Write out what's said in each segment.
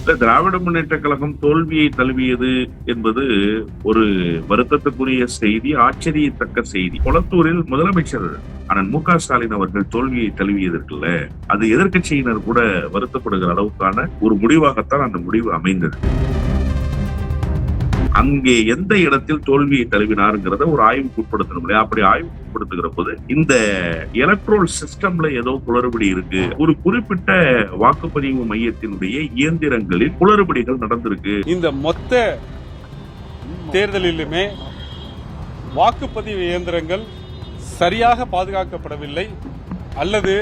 இல்ல, திராவிட முன்னேற்ற கழகம் தோல்வியை தழுவியது என்பது ஒரு வருத்தத்துக்குரிய செய்தி, ஆச்சரியத்தக்க செய்தி. கொளத்தூரில் முதலமைச்சர் அண்ணன் மு.க.ஸ்டாலின் அவர்கள் தோல்வியை தழுவியது இருக்குல்ல, அது எதிர்க்கட்சியினர் கூட வருத்தப்படுகிற அளவுக்கான ஒரு முடிவாகத்தான் அந்த முடிவு அமைந்தது. அங்கே எந்த இடத்தில் தோல்வியை தழுவினாருங்கிறத ஒரு ஆய்வுக்கு உட்படுத்தணும் இல்லையா? அப்படி ஆய்வுக்கு உட்படுத்துகிற போது இந்த எலக்ட்ரோல் சிஸ்டம்ல ஏதோ குளறுபடி இருக்கு, ஒரு குறிப்பிட்ட வாக்குப்பதிவு மையத்தினுடைய இயந்திரங்களில் குளறுபடிகள் நடந்திருக்கு. இந்த மொத்த தேர்தலிலுமே வாக்குப்பதிவு இயந்திரங்கள் சரியாக பாதுகாக்கப்படவில்லை அல்லது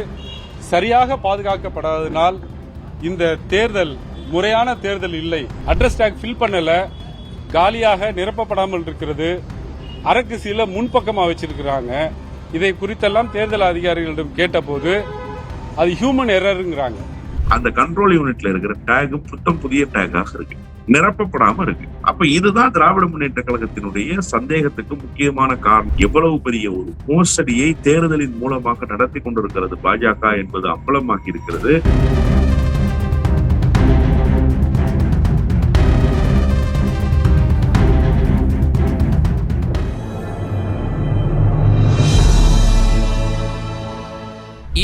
சரியாக பாதுகாக்கப்படாததினால் இந்த தேர்தல் முறையான தேர்தல் இல்லை. அட்ரஸ் டேக் ஃபில் பண்ணல, காலியாக நிரப்பப்படாமல் இருக்கிறது, அரக்கு சீல முன்பக்கமா வச்சிருக்கிறாங்க. இதை குறித்தெல்லாம் தேர்தல் அதிகாரிகளிடம் கேட்டபோது அது ஹியூமன் எரருங்கிறாங்க. அந்த கண்ட்ரோல் யூனிட்ல இருக்கிற டேக் புத்தம் புதிய டேக்காக இருக்கு, நிரப்பப்படாம இருக்கு. அப்ப இதுதான் திராவிட முன்னேற்ற கழகத்தினுடைய சந்தேகத்துக்கு முக்கியமான காரணம். எவ்வளவு பெரிய ஒரு மோசடியை தேர்தலின் மூலமாக நடத்தி கொண்டிருக்கிறது பாஜக என்பது அம்பலமாகி இருக்கிறது.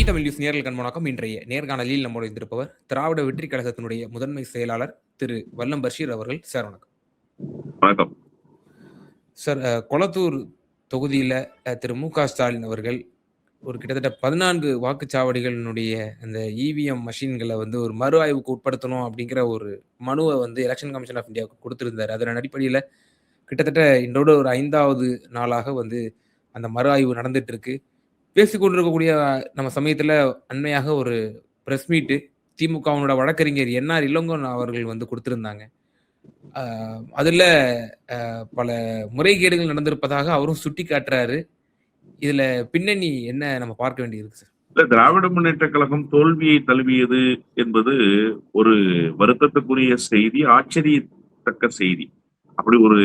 தமிழ் நியூஸ் நேர்களுக்கு வணக்கம். இன்றைய நேர்காணலில் நம்மோடு இருந்திருப்பவர் திராவிட வெற்றி கழகத்தினுடைய முதன்மை செயலாளர் திரு வல்லம் பஷீர் அவர்கள். சார் வணக்கம். வணக்கம் சார். கொளத்தூர் தொகுதியில திரு மு.க.ஸ்டாலின் அவர்கள் ஒரு கிட்டத்தட்ட 14 வாக்குச்சாவடிகளினுடைய அந்த இவிஎம் மஷின்களை ஒரு மறு ஆய்வுக்கு உட்படுத்தணும் அப்படிங்கிற ஒரு மனுவை எலெக்ஷன் கமிஷன் ஆஃப் இந்தியாவுக்கு கொடுத்திருந்தார். அதன் அடிப்படையில் கிட்டத்தட்ட இன்றோட ஒரு 5வது நாளாக அந்த மறு ஆய்வு நடந்துட்டு இருக்கு. பேசிக்கொண்டிருக்கக்கூடிய நம்ம சமயத்துல அண்மையாக ஒரு பிரஸ் மீட்டு திமுகவோட வழக்கறிஞர் என்ஆர் இளங்கோன் அவர்கள் கொடுத்திருந்தாங்க. அதுல பல முறைகேடுகள் நடந்திருப்பதாக அவரும் சுட்டி காட்டுறாரு. இதுல பின்னணி என்ன நம்ம பார்க்க வேண்டியிருக்கு சார்? இல்ல, திராவிட முன்னேற்ற கழகம் தோல்வியை தழுவியது என்பது ஒரு வருத்தத்துக்குரிய செய்தி, ஆச்சரியத்தக்க செய்தி. அப்படி ஒரு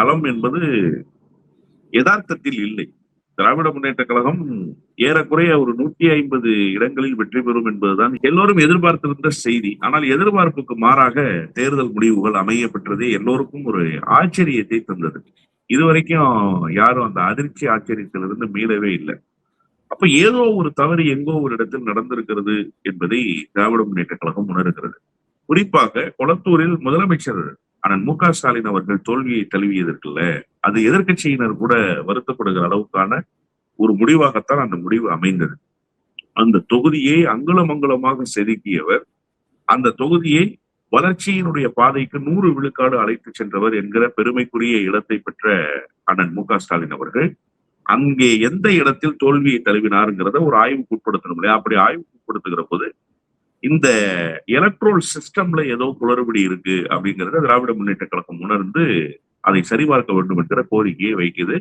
களம் என்பது யதார்த்தத்தில் இல்லை. திராவிட முன்னேற்ற கழகம் ஏறக்குறைய ஒரு 150 இடங்களில் வெற்றி பெறும் என்பதுதான் எல்லோரும் எதிர்பார்த்திருந்த செய்தி. ஆனால் எதிர்பார்ப்புக்கு மாறாக தேர்தல் முடிவுகள் அமைய பெற்றதே எல்லோருக்கும் ஒரு ஆச்சரியத்தை தந்தது. இதுவரைக்கும் யாரும் அந்த அதிர்ச்சி ஆச்சரியத்திலிருந்து மீளவே இல்லை. அப்ப ஏதோ ஒரு தவறு எங்கோ ஒரு இடத்தில் நடந்திருக்கிறது என்பதை திராவிட முன்னேற்ற கழகம் உணர்கிறது. குறிப்பாக கொளத்தூரில் முதலமைச்சர் அண்ணன் மு.க.ஸ்டாலின் அவர்கள் தோல்வியை தழுவியது இருக்குல்ல, அது எதிர்க்கட்சியினர் கூட வருத்தப்படுகிற அளவுக்கான ஒரு முடிவாகத்தான் அந்த முடிவு அமைந்தது. அந்த தொகுதியை அங்குலம் அங்குலமாக செதுக்கியவர், அந்த தொகுதியை வளர்ச்சியினுடைய பாதைக்கு 100 விழுக்காடு அழைத்து சென்றவர் என்கிற பெருமைக்குரிய இடத்தை பெற்ற அண்ணன் மு.க.ஸ்டாலின் அவர்கள் அங்கே எந்த இடத்தில் தோல்வியை தழுவினாருங்கிறத ஒரு ஆய்வுக்கு உட்படுத்தணும் இல்லையா? அப்படி ஆய்வுக்கு உட்படுத்துகிற போது இந்த எலக்ட்ரோல் சிஸ்டம்ல ஏதோ குளறுபடி இருக்கு அப்படிங்கறத திராவிட முன்னேற்ற கழகம் உணர்ந்து அதை சரிபார்க்க வேண்டும் என்கிற கோரிக்கையை வைக்குது.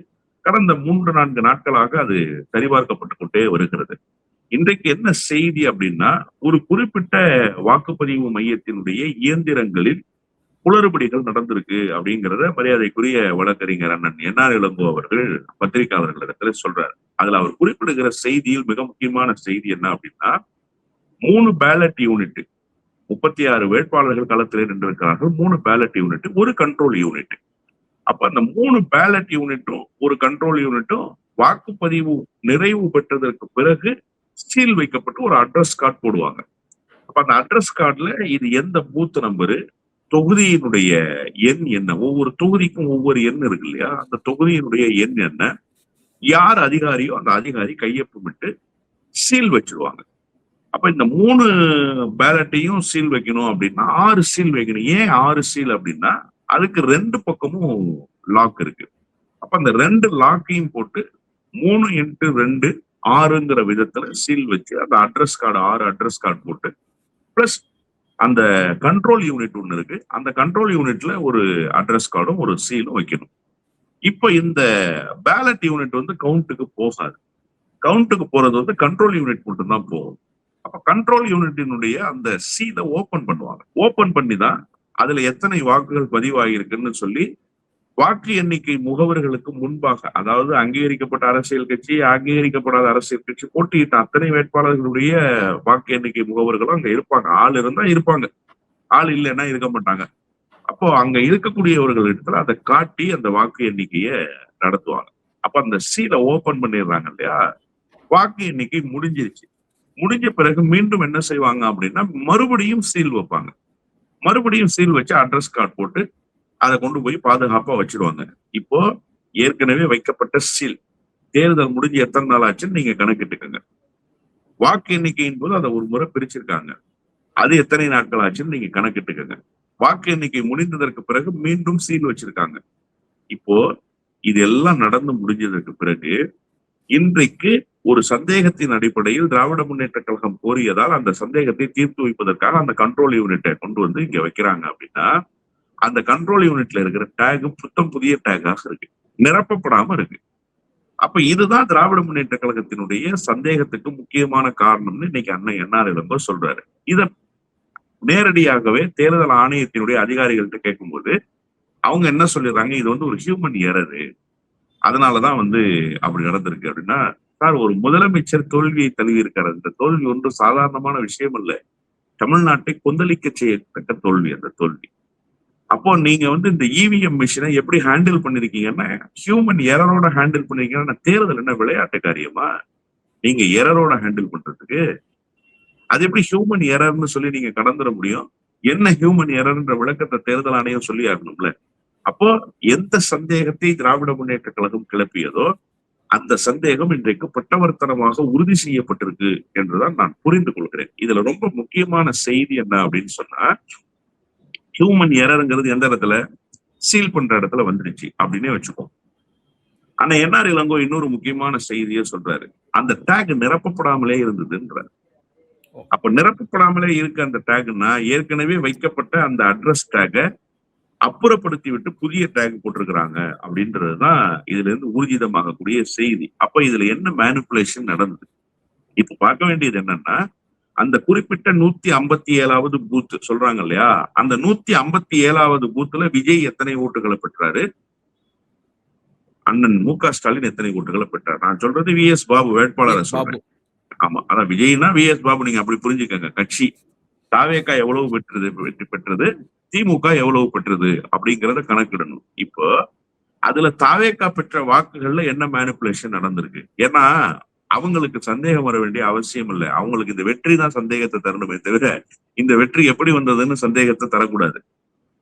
கடந்த 3-4 நாட்களாக அது சரிபார்க்கப்பட்டு கொண்டே வருகிறது. இன்றைக்கு என்ன செய்தி அப்படின்னா, ஒரு குறிப்பிட்ட வாக்குப்பதிவு மையத்தினுடைய இயந்திரங்களில் குளறுபடிகள் நடந்திருக்கு அப்படிங்கிறத மரியாதைக்குரிய வழக்கறிஞர் அண்ணன் என்ஆர் இளங்கோ அவர்கள் பத்திரிகையாளர்களிடத்துல சொல்றாரு. அதுல அவர் குறிப்பிடுகிற செய்தியில் மிக முக்கியமான செய்தி என்ன அப்படின்னா, 3 பேலட் யூனிட், 36 வேட்பாளர்கள் களத்திலே நின்றிருக்கிறார்கள். 3 பேலட் யூனிட், ஒரு கண்ட்ரோல் யூனிட். அப்ப அந்த 3 பேலட் யூனிட்டும் ஒரு கண்ட்ரோல் யூனிட்டும் வாக்குப்பதிவு நிறைவு பெற்றதற்கு பிறகு சீல் வைக்கப்பட்டு ஒரு அட்ரஸ் கார்டு போடுவாங்க. அப்ப அந்த அட்ரஸ் கார்டுல இது எந்த பூத் நம்பரு, தொகுதியினுடைய எண் என்ன, ஒவ்வொரு தொகுதிக்கும் ஒவ்வொரு எண் இருக்கு இல்லையா, அந்த தொகுதியினுடைய எண் என்ன, யார் அதிகாரியோ அந்த அதிகாரி கையொப்பமிட்டு சீல் வச்சிருவாங்க. அப்ப இந்த 3 பேலட்டையும் சீல் வைக்கணும் அப்படின்னா 6 சீல் வைக்கணும். ஏன் 6 சீல் அப்படின்னா, அதுக்கு 2 பக்கமும் லாக் இருக்கு. அப்ப அந்த 2 லாக்கையும் போட்டு 3x2 6ங்கிற விதத்துல சீல் வச்சு அந்த அட்ரஸ் கார்டு 6 அட்ரஸ் கார்டு போட்டு பிளஸ் அந்த கண்ட்ரோல் யூனிட் ஒண்ணு இருக்கு, அந்த கண்ட்ரோல் யூனிட்ல ஒரு அட்ரஸ் கார்டும் ஒரு சீலும் வைக்கணும். இப்ப இந்த பேலட் யூனிட் கவுண்ட்டுக்கு போகாது. கவுண்ட்டுக்கு போறது கண்ட்ரோல் யூனிட் மட்டும் தான் போகும். அப்ப கண்ட்ரோல் யூனிட்டினுடைய அந்த சீலை ஓபன் பண்ணுவாங்க. ஓபன் பண்ணி தான் அதுல எத்தனை வாக்குகள் பதிவாகிருக்குன்னு சொல்லி வாக்கு எண்ணிக்கை முகவர்களுக்கு முன்பாக, அதாவது அங்கீகரிக்கப்பட்ட அரசியல் கட்சி, அங்கீகரிக்கப்படாத அரசியல் கட்சி, போட்டியிட்ட அத்தனை வேட்பாளர்களுடைய வாக்கு எண்ணிக்கை முகவர்களும் அங்க இருப்பாங்க. ஆள் இருந்தா இருப்பாங்க. ஆள் இல்லைன்னா இருக்க மாட்டாங்க. அப்போ அங்க இருக்கக்கூடியவர்கள் இடத்துல அதை காட்டி அந்த வாக்கு எண்ணிக்கைய நடத்துவாங்க. அப்ப அந்த சீலை ஓபன் பண்ணிடுறாங்க இல்லையா? வாக்கு எண்ணிக்கை முடிஞ்சிருச்சு. முடிஞ்ச பிறகு மீண்டும் என்ன செய்வாங்க அப்படின்னா, மறுபடியும் சீல் வைப்பாங்க. மறுபடியும் சீல் வச்சு அட்ரஸ் கார்டு போட்டு அதை கொண்டு போய் பாதுகாப்பா வச்சிருவாங்க. இப்போ ஏற்கனவே வைக்கப்பட்ட சீல் தேர்தல் முடிஞ்சு எத்தனை நாள் ஆச்சுன்னு நீங்க கணக்கிட்டுக்கங்க. வாக்கு எண்ணிக்கையின் போது அதை ஒரு முறை பிரிச்சிருக்காங்க. அது எத்தனை நாட்கள் ஆச்சுன்னு நீங்க கணக்கிட்டுக்கங்க. வாக்கு எண்ணிக்கை முடிந்ததற்கு பிறகு மீண்டும் சீல் வச்சிருக்காங்க. இப்போ இதெல்லாம் நடந்து முடிஞ்சதற்கு பிறகு இன்றைக்கு ஒரு சந்தேகத்தின் அடிப்படையில் திராவிட முன்னேற்ற கழகம் கோரியதால் அந்த சந்தேகத்தை தீர்த்து வைப்பதற்காக அந்த கண்ட்ரோல் யூனிட்டை கொண்டு வந்து இங்க வைக்கிறாங்க அப்படின்னா, அந்த கண்ட்ரோல் யூனிட்ல இருக்கிற டேக் புத்தம் புதிய டேக்காக இருக்கு, நிரப்பப்படாம இருக்கு. அப்ப இதுதான் திராவிட முன்னேற்ற கழகத்தினுடைய சந்தேகத்துக்கு முக்கியமான காரணம்னு இன்னைக்கு அண்ணன் என்ஆர் இளங்கோ சொல்றாரு. இத நேரடியாகவே தேர்தல் ஆணையத்தினுடைய அதிகாரிகள்கிட்ட கேட்கும்போது அவங்க என்ன சொல்லிடுறாங்க, இது வந்து ஒரு ஹியூமன் எரரு, அதனாலதான் வந்து அப்படி நடந்திருக்கு அப்படின்னா, சார் ஒரு முதலமைச்சர் தோல்வியை தழுவி இருக்காரு. அந்த தோல்வி ஒன்றும் சாதாரணமான விஷயம் இல்ல. தமிழ்நாட்டை கொந்தளிக்க செய்யத்தக்க தோல்வி அந்த தோல்வி. அப்போ நீங்க வந்து இந்த இவிஎம் மிஷினை எப்படி ஹேண்டில் பண்ணிருக்கீங்கன்னா, ஹியூமன் எரரோட ஹேண்டில் பண்ணிருக்கீங்கன்னா, தேர்தல் என்ன விளையாட்டு காரியமா? நீங்க எரரோட ஹேண்டில் பண்றதுக்கு அது எப்படி ஹியூமன் எரர்னு சொல்லி நீங்க கடந்துட முடியும்? என்ன ஹியூமன் எரர்ன்ற விளக்கத்தை தேர்தல் ஆணையம் சொல்லி ஆகணும்ல. அப்போ எந்த சந்தேகத்தை திராவிட முன்னேற்ற கழகம் கிளப்பியதோ அந்த சந்தேகம் இன்றைக்கு பட்டவர்த்தனமாக உறுதி செய்யப்பட்டிருக்கு என்றுதான் நான் புரிந்து கொள்கிறேன். இதுல ரொம்ப முக்கியமான செய்தி என்ன அப்படின்னு சொன்னா, ஹியூமன் எரருங்கிறது எந்த இடத்துல சீல் பண்ற இடத்துல வந்துருச்சு அப்படின்னே வச்சுக்கோம். ஆனா என்ஆர் இளங்கோ இன்னொரு முக்கியமான செய்தியை சொல்றாரு, அந்த டேக் நிரப்பப்படாமலே இருந்ததுன்றாரு. அப்ப நிரப்பப்படாமலே இருக்க அந்த டேக்னா ஏற்கனவே வைக்கப்பட்ட அந்த அட்ரஸ் டேக அப்புறப்படுத்தி விட்டு புதிய டேக் போட்டிருக்கிறாங்க அப்படின்றதுதான் இதுல இருந்து ஊர்ஜிதமாகக்கூடிய செய்தி. அப்ப இதுல என்ன மேனிபுலேஷன் நடந்தது? இப்ப பார்க்க வேண்டியது என்னன்னா, அந்த குறிப்பிட்ட 157வது பூத் சொல்றாங்க இல்லையா, அந்த 157வது பூத்துல விஜய் எத்தனை ஓட்டுகளை பெற்றாரு, அண்ணன் மு.க. ஸ்டாலின் எத்தனை ஓட்டுகளை பெற்றார்? நான் சொல்றது வி.எஸ். பாபு வேட்பாளரை சொல்றேன். ஆமா, அதான் விஜய்னா வி.எஸ். பாபு, நீங்க அப்படி புரிஞ்சுக்கங்க. கட்சி தாவேகா எவ்வளவு வெற்றி பெற்றது, திமுக எவ்வளவு பெற்றது அப்படிங்கறத கணக்கிடணும். இப்போ அதுல தாவேகா பெற்ற வாக்குகள்ல என்ன மேனிபுலேஷன் நடந்திருக்கு? ஏன்னா அவங்களுக்கு சந்தேகம் வர வேண்டிய அவசியம் இல்லை. அவங்களுக்கு இந்த வெற்றி தான் சந்தேகத்தை தரணுமே தவிர இந்த வெற்றி எப்படி வந்ததுன்னு சந்தேகத்தை தரக்கூடாது.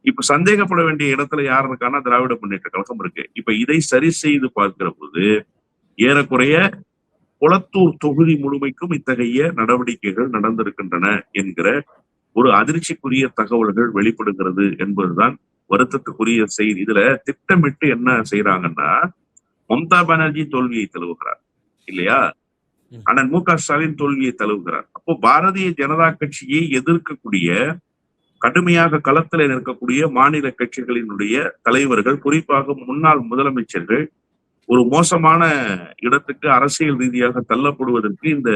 இப்ப சந்தேகப்பட வேண்டிய இடத்துல யார் இருக்கான்னா திராவிட முன்னேற்ற கழகம் இருக்கு. இப்ப இதை சரி செய்து பார்க்கிற போது ஏறக்குறைய கொளத்தூர் தொகுதி முழுமைக்கும் இத்தகைய நடவடிக்கைகள் நடந்திருக்கின்றன என்கிற ஒரு அதிர்ச்சிக்குரிய தகவல்கள் வெளிப்படுகிறது என்பதுதான் வருத்தத்துக்குரிய செய்தி. இதுல திட்டமிட்டு என்ன செய்யறாங்கன்னா, மம்தா பானர்ஜி தோல்வியை தழுவுகிறார் இல்லையா, அண்ணன் மு.க. ஸ்டாலின் தோல்வியை தழுவுகிறார். அப்போ பாரதிய ஜனதா கட்சியை எதிர்க்கக்கூடிய கடுமையாக களத்தில் நிற்கக்கூடிய மாநில கட்சிகளினுடைய தலைவர்கள், குறிப்பாக முன்னாள் முதலமைச்சர்கள் ஒரு மோசமான இடத்துக்கு அரசியல் ரீதியாக தள்ளப்படுவதற்கு இந்த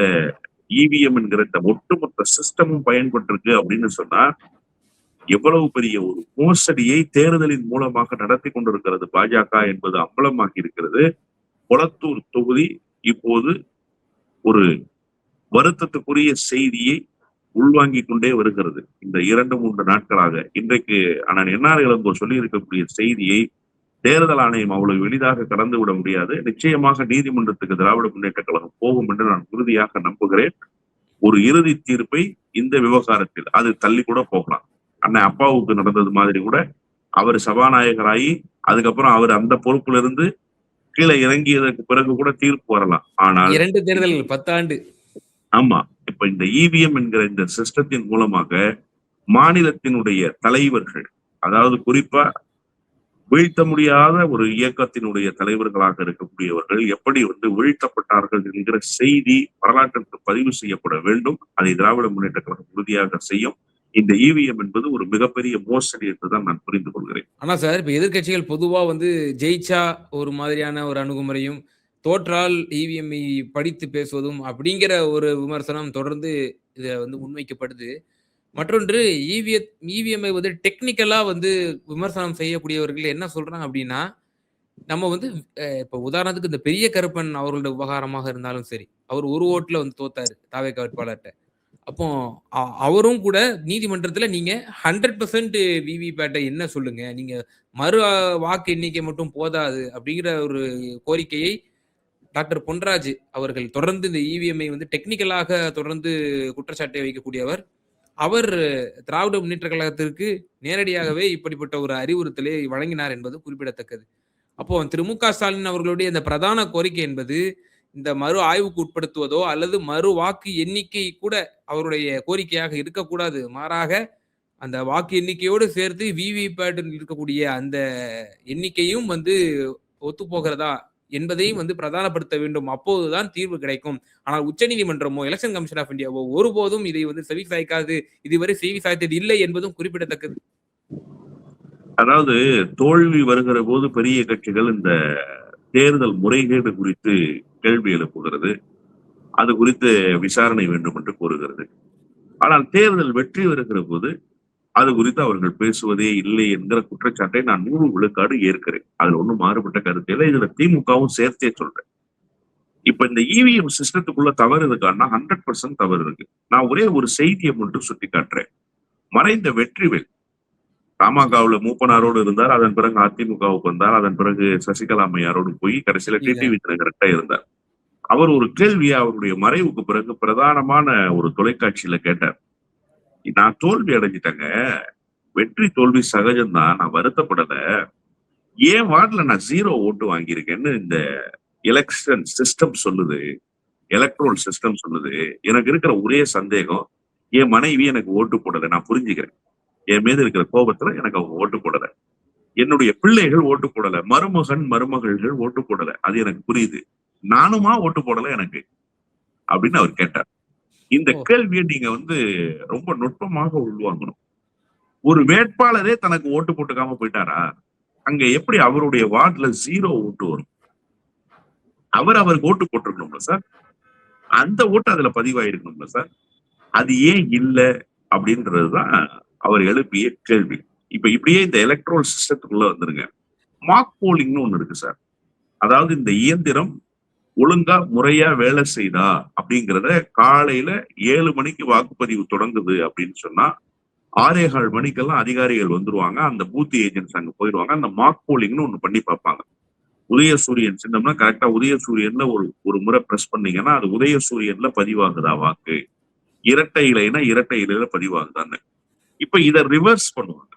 இவிஎம் என்கிற இந்த ஒட்டுமொத்த சிஸ்டமும் பயன்பட்டிருக்கு அப்படின்னு சொன்னா, எவ்வளவு பெரிய ஒரு மோசடியை தேர்தலின் மூலமாக நடத்தி கொண்டிருக்கிறது பாஜக என்பது அம்பலமாகி இருக்கிறது. கொளத்தூர் தொகுதி இப்போது ஒரு வருத்தத்துக்குரிய செய்தியை உள்வாங்கிக் கொண்டே வருகிறது. இந்த 2-3 நாட்களாக இன்றைக்கு அண்ணன் என்ஆர் இளங்கோ சொல்லி இருக்கக்கூடிய செய்தியை தேர்தல் ஆணையம் அவ்வளவு எளிதாக கடந்து விட முடியாது. நிச்சயமாக நீதிமன்றத்துக்கு திராவிட முன்னேற்ற கழகம் போகும் என்று நான் உறுதியாக நம்புகிறேன். ஒரு இறுதி தீர்ப்பை இந்த விவகாரத்தில் அது தள்ளி கூட போகலாம். அண்ணன் அப்பாவுக்கு நடந்தது மாதிரி கூட அவர் சபாநாயகராகி அதுக்கப்புறம் அவர் அந்த பொறுப்புல இருந்து கீழே இறங்கியதற்கு பிறகு கூட தீர்ப்பு வரலாம். ஆனால் 2 தேர்தல்கள் 10 ஆண்டு. ஆமா, இப்ப இந்த இவிஎம் என்கிற இந்த சிஸ்டத்தின் மூலமாக மாநிலத்தினுடைய தலைவர்கள், அதாவது குறிப்பா வீழ்த்த முடியாத ஒரு இயக்கத்தினுடைய தலைவர்களாக இருக்கக்கூடியவர்கள் எப்படி வந்து வீழ்த்தப்பட்டார்கள் என்கிற செய்தி வரலாற்றிற்கு பதிவு செய்யப்பட வேண்டும். அதை திராவிட முன்னேற்ற கழகம் உறுதியாக செய்யும். இந்த இவிஎம் என்பது ஒரு மிகப்பெரிய மோசடி என்றுதான் நான் புரிந்து கொள்கிறேன். ஆனா சார், இப்ப எதிர்க்கட்சிகள் பொதுவா வந்து ஜெயிச்சா ஒரு மாதிரியான ஒரு அணுகுமுறையும், தோற்றால் இவிஎம்ஐ படித்து பேசுவதும் அப்படிங்கிற ஒரு விமர்சனம் தொடர்ந்து இத வந்து முன்வைக்கப்படுது. மற்றொன்று இவிஎம்ஐ வந்து டெக்னிக்கலா வந்து விமர்சனம் செய்யக்கூடியவர்கள் என்ன சொல்றாங்க அப்படின்னா, நம்ம வந்து இப்ப உதாரணத்துக்கு இந்த பெரிய கருப்பன் அவர்களோட விவகாரமாக இருந்தாலும் சரி, அவர் ஒரு ஓட்டுல வந்து தோத்தாரு தாவேகா வேட்பாளர்ட்ட. அப்போ அவரும் கூட நீதிமன்றத்துல நீங்க 100% விவிபேட்டை என்ன சொல்லுங்க, நீங்க மறு வாக்கு எண்ணிக்கை மட்டும் போதாது அப்படிங்கிற ஒரு கோரிக்கையை டாக்டர் பொன்ராஜ் அவர்கள் தொடர்ந்து இந்த இவிஎம்ஐ வந்து டெக்னிக்கலாக தொடர்ந்து குற்றச்சாட்டை வைக்கக்கூடியவர். அவர் திராவிட முன்னேற்ற கழகத்திற்கு நேரடியாகவே இப்படிப்பட்ட ஒரு அறிவுறுத்தலை வழங்கினார் என்பது குறிப்பிடத்தக்கது. அப்போ திரு மு க ஸ்டாலின் அவர்களுடைய இந்த பிரதான கோரிக்கை என்பது இந்த மறு ஆய்வுக்கு உட்படுத்துவதோ அல்லது மறு வாக்கு எண்ணிக்கை கூட அவருடைய கோரிக்கையாக இருக்கக்கூடாது. மாறாக அந்த வாக்கு எண்ணிக்கையோடு சேர்த்து விவிபேட்டில் இருக்கக்கூடிய அந்த எண்ணிக்கையும் வந்து ஒத்துப்போகிறதா என்பதையும் வந்து பிரதானப்படுத்த வேண்டும். அப்போதுதான் தீர்வு கிடைக்கும். ஆனால் உச்சநீதிமன்றமோ எலெக்ஷன் கமிஷன் ஆஃப் இந்தியாவோ ஒருபோதும் இதை வந்து செவி சாய்க்காது, இதுவரை செவி சாய்த்தது இல்லை என்பதும் குறிப்பிடத்தக்கது. அதாவது தோல்வி வருகிற போது பெரிய கட்சிகள் இந்த தேர்தல் முறைகேடு குறித்து கேள்வி எழுப்புகிறது, அது குறித்து விசாரணை வேண்டும் என்று கூறுகிறது. ஆனால் தேர்தல் வெற்றி வருகிற போது அது குறித்து அவர்கள் பேசுவதே இல்லை என்கிற குற்றச்சாட்டை நான் 100 விழுக்காடு ஏற்கிறேன். அதுல ஒன்றும் மாறுபட்ட கருத்து இல்லை. இதுல திமுகவும் சேர்த்தே சொல்றேன். இப்ப இந்த இவிஎம் சிஸ்டத்துக்குள்ள தவறு இருக்கான்னா 100% தவறு இருக்கு. நான் ஒரே ஒரு செய்தியை மட்டும் சுட்டி காட்டுறேன். மறைந்த வெற்றிவேல் தமாகவுல மூப்பனாரோடு இருந்தார், அதன் பிறகு அதிமுகவுக்கு வந்தார், அதன் பிறகு சசிகலா அம்மையாரோடு போய் கடைசியில டிடிவி தினகரன்ட்ட இருந்தார். அவர் ஒரு கேள்வியை அவருடைய மறைவுக்கு பிறகு பிரதானமான ஒரு தொலைக்காட்சியில கேட்டார். நான் தோல்வி அடைஞ்சிட்டேங்க, வெற்றி தோல்வி சகஜம்தான், நான் வருத்தப்படல, ஏன் வார்டுல நான் 0 ஓட்டு வாங்கியிருக்கேன்னு இந்த எலெக்ஷன் சிஸ்டம் சொல்லுது, எலக்ட்ரோல் சிஸ்டம் சொல்லுது. எனக்கு இருக்கிற ஒரே சந்தேகம், என் மனைவி எனக்கு ஓட்டு போடல, நான் புரிஞ்சுக்கிறேன். என் மீது இருக்கிற கோபத்துல எனக்கு அவங்க ஓட்டு போடல, என்னுடைய பிள்ளைகள் ஓட்டு போடல, மருமகன் மருமகள்கள் ஓட்டு போடல, அது எனக்கு புரியுது, நானுமா ஓட்டு போடல எனக்கு அப்படின்னு அவர் கேட்டார். இந்த கேள்வியை நீங்க வந்து ரொம்ப நுட்பமாக உள்வாங்கணும். ஒரு வேட்பாளரே தனக்கு ஓட்டு போட்டுக்காம போயிட்டாரா, அங்க எப்படி அவருடைய வார்டுல 0 ஓட்டு வரும்? அவருக்கு ஓட்டு போட்டிருக்கணும்ல சார், அந்த ஓட்டு அதுல பதிவாயிருக்கணும்ல சார், அது ஏன் இல்லை அப்படின்றதுதான் அவர் எழுப்பிய கேள்வி. இப்ப இப்படியே இந்த எலக்ட்ரோல் சிஸ்டத்துக்குள்ள வந்துருங்க. மார்க் போலிங்னு ஒண்ணு இருக்கு சார். அதாவது இந்த இயந்திரம் ஒழுங்கா முறையா வேலை செய்தா அப்படிங்கிறத காலையில 7 மணிக்கு வாக்குப்பதிவு தொடங்குது அப்படின்னு சொன்னா 6:15 மணிக்கெல்லாம் அதிகாரிகள் வந்துருவாங்க, அந்த பூத் ஏஜென்ட்ஸ் அங்க போயிடுவாங்க, அந்த மார்க் போலிங்னு ஒண்ணு பண்ணி பார்ப்பாங்க. உதயசூரியன் சின்னம்னா கரெக்டா உதயசூரியன்ல ஒரு முறை பிரஸ் பண்ணீங்கன்னா அது உதயசூரியன்ல பதிவாகுதா வாக்கு, இரட்டை இலைனா இரட்டை இலையில பதிவாகுதான்னு. இப்ப இதை ரிவர்ஸ் பண்ணுவாங்க.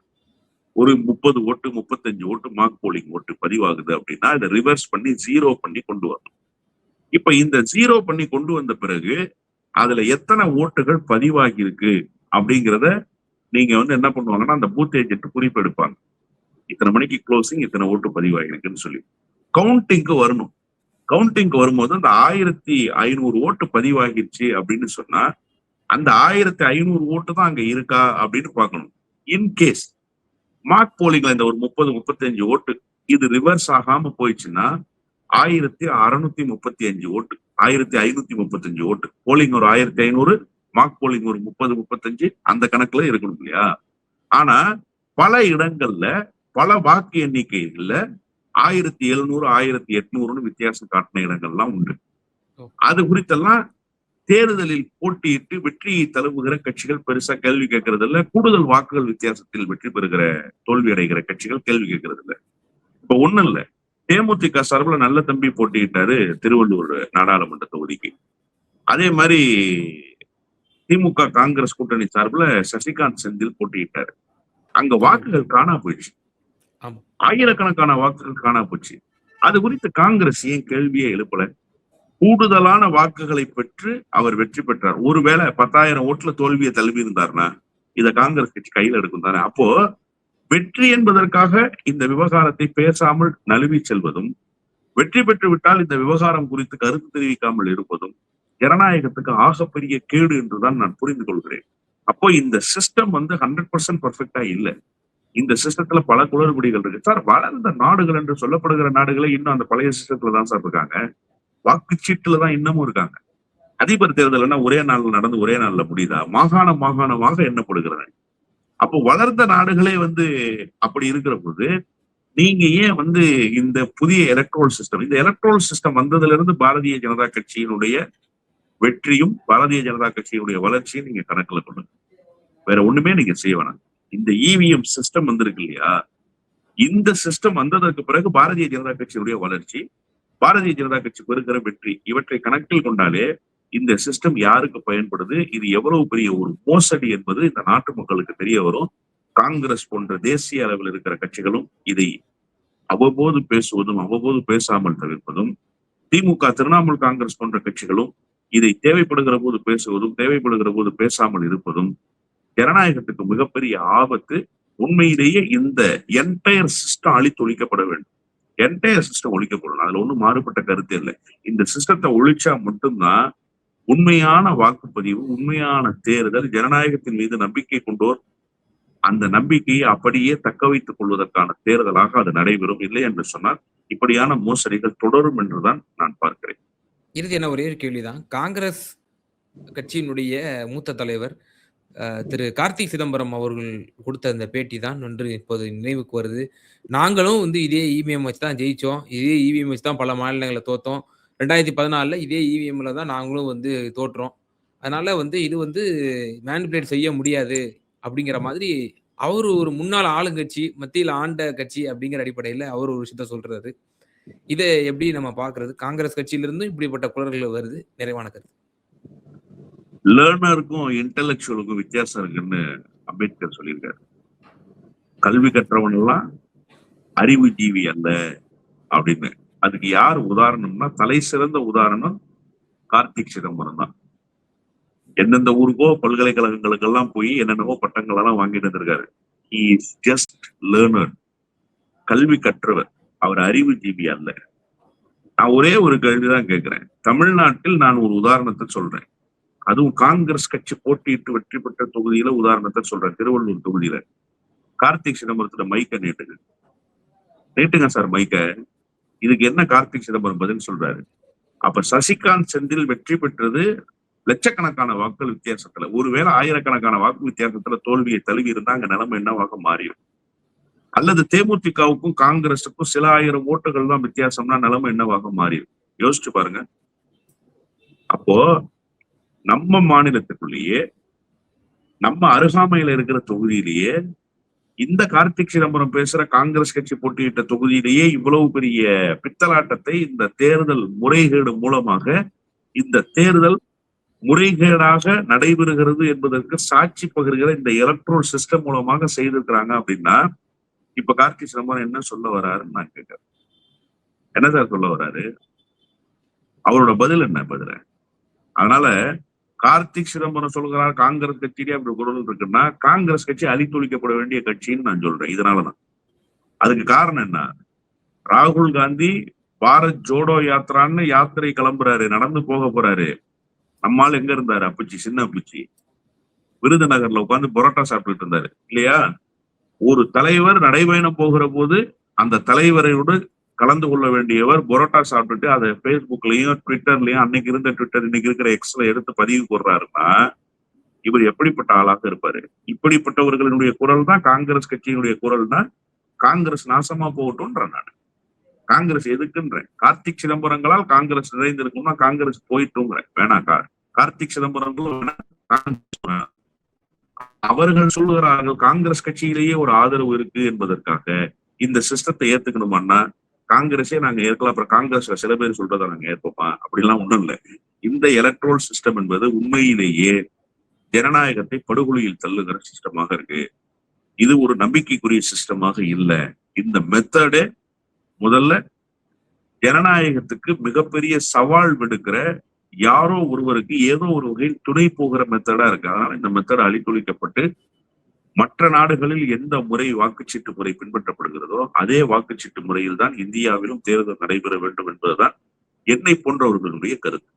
ஒரு 30 ஓட்டு 35 ஓட்டு மார்க் போலிங் ஓட்டு பதிவாகுது அப்படின்னா இதை ரிவர்ஸ் பண்ணி 0 பண்ணி கொண்டு வரணும். இப்ப இந்த 0 பண்ணி கொண்டு வந்த பிறகு அதுல எத்தனை ஓட்டுகள் பதிவாகி இருக்கு அப்படிங்கிறத நீங்க வந்து என்ன பண்ணுவாங்கன்னா அந்த பூத் ஏஜென்ட் குறிப்பெடுப்பாங்க. இத்தனை மணிக்கு க்ளோசிங், இத்தனை ஓட்டு பதிவாகிருக்குன்னு சொல்லி கவுண்டிங்க்கு வரணும். கவுண்டிங்க்கு வரும்போது அந்த 1500 ஓட்டு பதிவாகிருச்சு அப்படின்னு சொன்னா அந்த 1500 ஓட்டு தான் அங்க இருக்கா அப்படின்னு பார்க்கணும். இன்கேஸ் மார்க் போலிங்ல இந்த ஒரு 30-35 ஓட்டு இது ரிவர்ஸ் ஆகாம போயிடுச்சுன்னா 1635 ஓட்டு, 1535 ஓட்டு, போலிங் ஒரு 1500, மார்க் போலிங் ஒரு 30-35 அந்த கணக்குல இருக்கணும் இல்லையா? ஆனா பல இடங்கள்ல பல வாக்கு எண்ணிக்கைகள்ல 1700 1800 வித்தியாசம் காட்டின இடங்கள்லாம் உண்டு. அது குறித்தெல்லாம் தேர்தலில் போட்டியிட்டு வெற்றியை தழுவுகிற கட்சிகள் பெருசா கேள்வி கேட்கறது இல்ல. கூடுதல் வாக்குகள் வித்தியாசத்தில் வெற்றி பெறுகிற தோல்வி அடைகிற கட்சிகள் கேள்வி கேட்கறது இல்ல. இப்ப ஒண்ணும் இல்ல, தேமுதிக சார்பில் நல்ல தம்பி போட்டியிட்டாரு திருவள்ளூர் நாடாளுமன்ற தொகுதிக்கு. அதே மாதிரி திமுக காங்கிரஸ் கூட்டணி சார்பில் சசிகாந்த் செந்தில் போட்டியிட்டாரு. அங்க வாக்குகள் காணா போயிடுச்சு, ஆயிரக்கணக்கான வாக்குகள் காணா போச்சு. அது குறித்து காங்கிரஸ் ஏன் கேள்வியே எழுப்பல? கூடுதலான வாக்குகளை பெற்று அவர் வெற்றி பெற்றார். ஒருவேளை 10,000 ஓட்டுல தோல்வியை தழுவி இருந்தார்னா இத காங்கிரஸ் கட்சி கையில எடுக்கும் தானே. அப்போ வெற்றி என்பதற்காக இந்த விவகாரத்தை பேசாமல் நழுவி செல்வதும், வெற்றி பெற்று விட்டால் இந்த விவகாரம் குறித்து கருத்து தெரிவிக்காமல் இருப்பதும் ஜனநாயகத்துக்கு ஆகப்பெரிய கேடு என்றுதான் நான் புரிந்து கொள்கிறேன். அப்போ இந்த சிஸ்டம் வந்து 100% பர்ஃபெக்டா இல்ல. இந்த சிஸ்டத்துல பல குளறுபடிகள் இருக்கு சார். வளர்ந்த நாடுகள் என்று சொல்லப்படுகிற நாடுகளே இன்னும் அந்த பழைய சிஸ்டத்துல தான் சார் இருக்காங்க. வாக்குச்சீட்டுல தான் இன்னமும் இருக்காங்க. அதிபர் தேர்தல்னா ஒரே நாள்ல நடந்து ஒரே நாள்ல முடியுதா? மாகாணமாக எண்ணப்படுகிறது. அப்போ வளர்ந்த நாடுகளே வந்து அப்படி இருக்கிற போது நீங்க ஏன் வந்து இந்த புதிய எலக்ட்ரோல் சிஸ்டம், இந்த எலக்ட்ரோல் சிஸ்டம் வந்ததுல இருந்து பாரதிய ஜனதா கட்சியினுடைய வெற்றியும் பாரதிய ஜனதா கட்சியினுடைய வளர்ச்சியும் நீங்க கணக்குல கொள்ளுங்க. வேற ஒண்ணுமே நீங்க செய்ய வேணாம். இந்த இவிஎம் சிஸ்டம் வந்திருக்கு இல்லையா, இந்த சிஸ்டம் வந்ததற்கு பிறகு பாரதிய ஜனதா கட்சியுடைய வளர்ச்சி, பாரதிய ஜனதா கட்சி பெறுகிற வெற்றி, இவற்றை கணக்கில் கொண்டாலே இந்த சிஸ்டம் யாருக்கு பயன்படுது, இது எவ்வளவு பெரிய ஒரு மோசடி என்பது இந்த நாட்டு மக்களுக்கு தெரிய வரும். காங்கிரஸ் போன்ற தேசிய அளவில் இருக்கிற கட்சிகளும் இதை அவ்வப்போது பேசுவதும் அவ்வப்போது பேசாமல் தவிர்ப்பதும், திமுக திரிணாமுல் காங்கிரஸ் போன்ற கட்சிகளும் இதை தேவைப்படுகிற போது பேசுவதும் தேவைப்படுகிற போது பேசாமல் இருப்பதும் ஜனநாயகத்துக்கு மிகப்பெரிய ஆபத்து. உண்மையிலேயே இந்த என்டையர் சிஸ்டம் அழித்தொழிக்கப்பட வேண்டும். என்டையர் சிஸ்டம் ஒழிக்கப்படணும். அதுல ஒண்ணும் மாறுபட்ட கருத்து இல்லை. இந்த சிஸ்டத்தை ஒழிச்சா மட்டும்தான் உண்மையான வாக்குப்பதிவு, உண்மையான தேர்தல், ஜனநாயகத்தின் மீது நம்பிக்கை கொண்டோர் அந்த நம்பிக்கையை அப்படியே தக்க வைத்துக் கொள்வதற்கான தேர்தலாக அது நடைபெறும். இல்லை என்று சொன்னால் இப்படியான மோசடிகள் தொடரும் என்றுதான் நான் பார்க்கிறேன். இறுதி என்ன ஒரே ஒரு கேள்விதான். காங்கிரஸ் கட்சியினுடைய மூத்த தலைவர் திரு கார்த்திக் சிதம்பரம் அவர்கள் கொடுத்த அந்த பேட்டி தான் ஒன்று இப்போது நினைவுக்கு வருது. நாங்களும் இதே இவிஎம் வச்சு தான் ஜெயிச்சோம், இதே இவிஎம் வச்சு தான் பல மாநிலங்களை தோத்தோம், 2014 இதே இவிஎம்ல தான் நாங்களும் தோற்றோம், அதனால இது மேனிபுலேட் செய்ய முடியாது அப்படிங்கிற மாதிரி அவர் ஒரு முன்னாள் ஆளுங்கட்சி, மத்தியில் ஆண்ட கட்சி அப்படிங்கிற அடிப்படையில் அவர் ஒரு விஷயத்த சொல்றாரு. இதை எப்படி நம்ம பாக்குறது? காங்கிரஸ் கட்சியிலிருந்தும் இப்படிப்பட்ட குரல்கள் வருது. நிறைவான கருத்து. லேர்னருக்கும் இன்டெலெக்சுவலுக்கும் வித்தியாசம் இருக்குன்னு அம்பேத்கர் சொல்லியிருக்காரு. கல்வி கற்றவன் எல்லாம் அறிவு ஜீவி அல்ல அப்படின்னு. அதுக்கு யார் உதாரணம்னா, தலை சிறந்த உதாரணம் கார்த்திக் சிதம்பரம் தான். எந்தெந்த ஊருக்கோ பல்கலைக்கழகங்களுக்கெல்லாம் போய் என்னென்னவோ பட்டங்கள் எல்லாம் வாங்கிட்டு இருந்திருக்காரு. ஹி இஸ் ஜஸ்ட் லேர்னர், கல்வி கற்றவர், அவர் அறிவு ஜீவி அல்ல. நான் ஒரே ஒரு கேள்விதான் கேட்கிறேன். தமிழ்நாட்டில் நான் ஒரு உதாரணத்தை சொல்றேன், அதுவும் காங்கிரஸ் கட்சி போட்டியிட்டு வெற்றி பெற்ற தொகுதியில உதாரணத்தை சொல்றேன். திருவள்ளூர் தொகுதியில கார்த்திக் சிதம்பரத்துல மைக்க நீட்டுங்க சார் மைக்க. இதுக்கு என்ன கார்த்திக் சிதம்பரம் பதில் சொல்றாரு? அப்ப சசிகாந்த் செந்தில் வெற்றி பெற்றது லட்சக்கணக்கான வாக்குகள் வித்தியாசத்துல, ஒருவேளை ஆயிரக்கணக்கான வாக்கு வித்தியாசத்துல தோல்வியை தழுவி இருந்தா அங்க நிலைமை என்னவாக மாறிடும்? அல்லது தேமுதிகவுக்கும் காங்கிரஸுக்கும் சில ஆயிரம் ஓட்டுகள் தான் வித்தியாசம்னா நிலைமை என்னவாக மாறிடும்? யோசிச்சு பாருங்க. அப்போ நம்ம மாநிலத்துக்குள்ளேயே, நம்ம அருகாமையில இருக்கிற தொகுதியிலேயே, இந்த கார்த்திக் சிதம்பரம் பேசுற காங்கிரஸ் கட்சி போட்டியிட்ட தொகுதியிலேயே இவ்வளவு பெரிய பித்தலாட்டத்தை இந்த தேர்தல் முறைகேடு மூலமாக, இந்த தேர்தல் முறைகேடாக நடைபெறுகிறது என்பதற்கு சாட்சி பகிர்கிற இந்த எலக்ட்ரோல் சிஸ்டம் மூலமாக செய்திருக்கிறாங்க அப்படின்னா, இப்ப கார்த்திக் சிதம்பரம் என்ன சொல்ல வர்றாருன்னு நான் கேட்கிறேன். என்ன சார் சொல்ல வர்றாரு? அவரோட பதில் என்ன பதில்? அதனால கார்த்திக் சிதம்பரம் சொல்கிறார் காங்கிரஸ் கட்சியிலே அப்படி குரல் இருக்குன்னா, காங்கிரஸ் கட்சி அழித்தொழிக்கப்பட வேண்டிய கட்சின்னு நான் சொல்றேன். இதனாலதான். அதுக்கு காரணம் என்ன? ராகுல் காந்தி பாரத் ஜோடோ யாத்திரான்னு யாத்திரை கிளம்புறாரு, நடந்து போக போறாரு. நம்மால் எங்க இருந்தாரு? அப்பச்சி, சின்ன அப்பச்சி விருதுநகர்ல உட்காந்து பரோட்டா சாப்பிட்டுட்டு இருந்தாரு இல்லையா? ஒரு தலைவர் நடைபயணம் போகிற போது அந்த தலைவரோடு கலந்து கொள்ள வேண்டியவர் பரோட்டா சாப்பிட்டுட்டு அதை பேஸ்புக்லயும் ட்விட்டர்லயும், அன்னைக்கு இருந்த ட்விட்டர் இன்னைக்கு இருக்கிற எக்ஸ்ல எடுத்து பதிவு போடுறாருன்னா, இவர் எப்படிப்பட்ட ஆளாக இருப்பாரு? இப்படிப்பட்டவர்களுடைய குரல் தான் காங்கிரஸ் கட்சியினுடைய குரல் தான். காங்கிரஸ் நாசமா போகட்டும்ன்ற நான். காங்கிரஸ் எதுக்குன்றேன். கார்த்திக் சிதம்பரங்களால் காங்கிரஸ் நிறைந்திருக்கும்னா காங்கிரஸ் போயிட்டுங்கிறேன். வேணாக்கா, கார்த்திக் சிதம்பரங்களும் அவர்கள் சொல்லுகிறார்கள் காங்கிரஸ் கட்சியிலேயே ஒரு ஆதரவு இருக்கு என்பதற்காக இந்த சிஸ்டத்தை ஏத்துக்கணுமான்னா காங்கிரஸே நாங்க ஏற்கலாம். அப்புறம் காங்கிரஸ்ல சில பேர் சொல்றதை நாங்க ஏற்போமா? அப்படிலாம் ஒண்ணும் இல்லை. இந்த எலக்ட்ரோல் சிஸ்டம் என்பது உண்மையிலேயே ஜனநாயகத்தை படுகொலியில் தள்ளுகிற சிஸ்டமாக இருக்கு. இது ஒரு நம்பிக்கைக்குரிய சிஸ்டமாக இல்லை. இந்த மெத்தடே முதல்ல ஜனநாயகத்துக்கு மிகப்பெரிய சவால் விடுக்கிற, யாரோ ஒருவருக்கு ஏதோ ஒரு வகையில் துணை போகிற மெத்தடா இருக்கு. அதனால இந்த மெத்தட் அழித்தொழிக்கப்பட்டு மற்ற நாடுகளில் எந்த முறை வாக்குச்சீட்டு முறை பின்பற்றப்படுகிறதோ அதே வாக்குச்சீட்டு முறையில் தான் இந்தியாவிலும் தேர்தல் நடைபெற வேண்டும் என்பதுதான் என்னை போன்றவர்களுடைய கருத்து.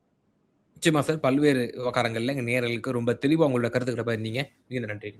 நிச்சயமா சார். பல்வேறு விவகாரங்கள்ல எங்க நேயர்களுக்கு ரொம்ப தெளிவா உங்களோட கருத்துக்களை பகிர்ந்தீங்க. மிகுந்த நன்றி.